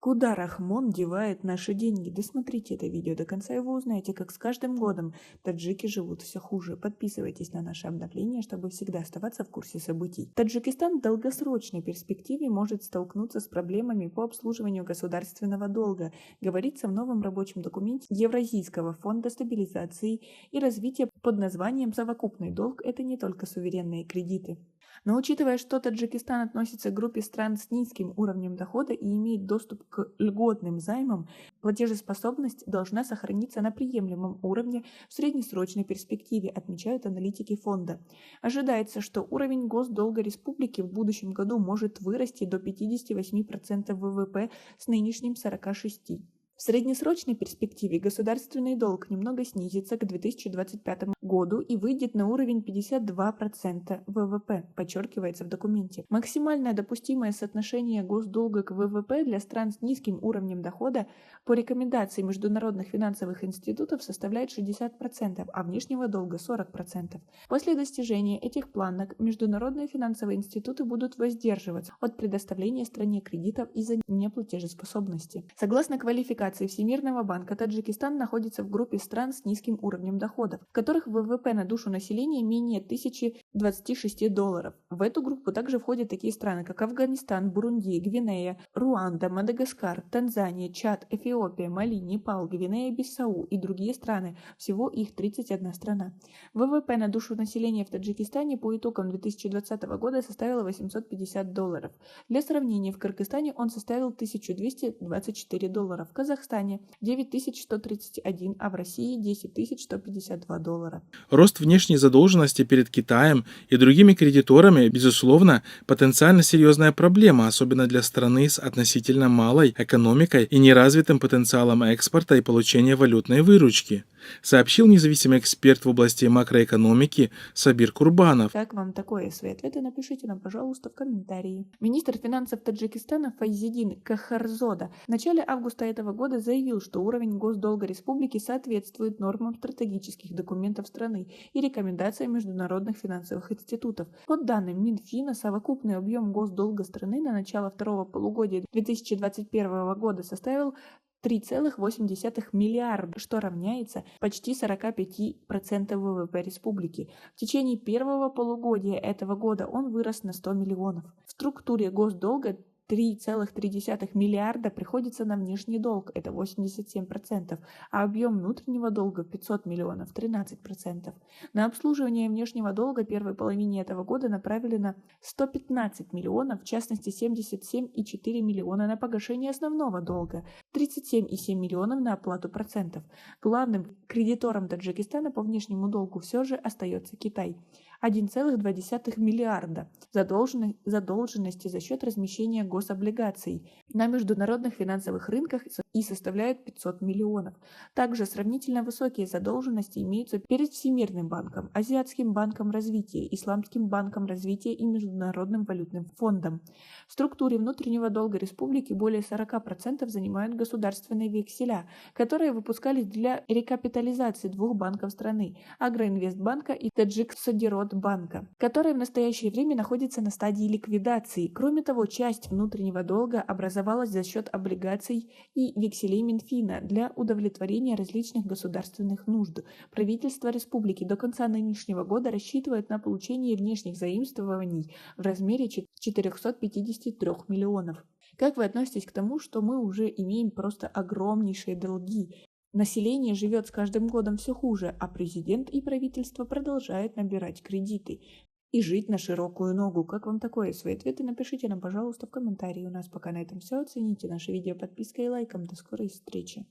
Куда Рахмон девает наши деньги? Досмотрите это видео до конца, и вы узнаете, как с каждым годом таджики живут все хуже. Подписывайтесь на наши обновления, чтобы всегда оставаться в курсе событий. Таджикистан в долгосрочной перспективе может столкнуться с проблемами по обслуживанию государственного долга, говорится в новом рабочем документе Евразийского фонда стабилизации и развития под названием «Совокупный долг» — это не только суверенные кредиты. Но учитывая, что Таджикистан относится к группе стран с низким уровнем дохода и имеет доступ к льготным займам, платежеспособность должна сохраниться на приемлемом уровне в среднесрочной перспективе, отмечают аналитики фонда. Ожидается, что уровень госдолга республики в будущем году может вырасти до 58% ВВП с нынешним 46%. В среднесрочной перспективе государственный долг немного снизится к 2025 году и выйдет на уровень 52% ВВП, подчеркивается в документе. Максимальное допустимое соотношение госдолга к ВВП для стран с низким уровнем дохода по рекомендации международных финансовых институтов составляет 60%, а внешнего долга 40%. После достижения этих планок международные финансовые институты будут воздерживаться от предоставления стране кредитов из-за неплатежеспособности. Согласно квалификации Всемирного банка, Таджикистан находится в группе стран с низким уровнем доходов, в которых ВВП на душу населения менее $1026. В эту группу также входят такие страны, как Афганистан, Бурунди, Гвинея, Руанда, Мадагаскар, Танзания, Чад, Эфиопия, Мали, Непал, Гвинея-Бисау и другие страны. Всего их 31 страна. ВВП на душу населения в Таджикистане по итогам 2020 года составило $850. Для сравнения, в Кыргызстане он составил $1224, в Казахстане 9131, а в России $10152. Рост внешней задолженности перед Китаем и другими кредиторами, безусловно, потенциально серьезная проблема, особенно для страны с относительно малой экономикой и неразвитым потенциалом экспорта и получения валютной выручки, сообщил независимый эксперт в области макроэкономики Сабир Курбанов. Как вам такое? Свои ответы напишите нам, пожалуйста, в комментарии. Министр финансов Таджикистана Файзидин Кахарзода в начале августа этого года заявил, что уровень госдолга республики соответствует нормам стратегических документов страны и рекомендациям международных финансовых институтов. По данным Минфина, совокупный объем госдолга страны на начало второго полугодия 2021 года составил 3,8 миллиарда, что равняется почти 45% ВВП республики. В течение первого полугодия этого года он вырос на 100 миллионов. В структуре госдолга 3,3 миллиарда приходится на внешний долг, это 87%, а объем внутреннего долга 500 миллионов, 13%. На обслуживание внешнего долга первой половине этого года направили на 115 миллионов, в частности 77,4 миллиона на погашение основного долга, 37,7 миллионов на оплату процентов. Главным кредитором Таджикистана по внешнему долгу все же остается Китай. 1,2 миллиарда задолженности за счет размещения гособлигаций на международных финансовых рынках и составляют 500 миллионов. Также сравнительно высокие задолженности имеются перед Всемирным банком, Азиатским банком развития, Исламским банком развития и Международным валютным фондом. В структуре внутреннего долга республики более 40% занимают государственные векселя, которые выпускались для рекапитализации двух банков страны – Агроинвестбанка и Таджиксодиротбанка, которые в настоящее время находятся на стадии ликвидации. Кроме того, часть внутреннего долга образовалась за счет облигаций и векселей Минфина для удовлетворения различных государственных нужд. Правительство республики до конца нынешнего года рассчитывает на получение внешних заимствований в размере 453 миллионов. Как вы относитесь к тому, что мы уже имеем просто огромнейшие долги? Население живет с каждым годом все хуже, а президент и правительство продолжают набирать кредиты и жить на широкую ногу. Как вам такое? Свои ответы напишите нам, пожалуйста, в комментарии. У нас пока на этом все. Оцените наше видео подпиской и лайком. До скорой встречи.